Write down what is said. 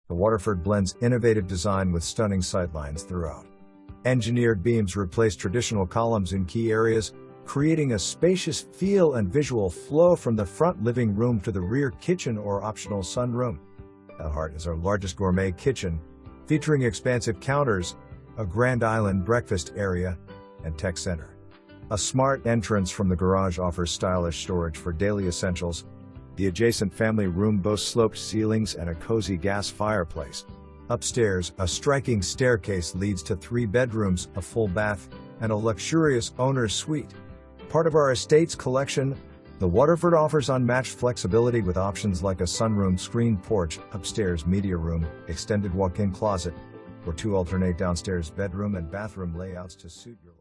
The Waterford blends innovative design with stunning sightlines throughout. Engineered beams replace traditional columns in key areas, creating a spacious feel and visual flow from the front living room to the rear kitchen or optional sunroom. At heart is our largest gourmet kitchen, featuring expansive counters, a grand island breakfast area, and tech center. A smart entrance from the garage offers stylish storage for daily essentials. The adjacent family room boasts sloped ceilings and a cozy gas fireplace. Upstairs, a striking staircase leads to 3 bedrooms, a full bath, and a luxurious owner's suite. Part of our estate's collection, the Waterford offers unmatched flexibility with options like a sunroom screened porch, upstairs media room, extended walk-in closet, or 2 alternate downstairs bedroom and bathroom layouts to suit your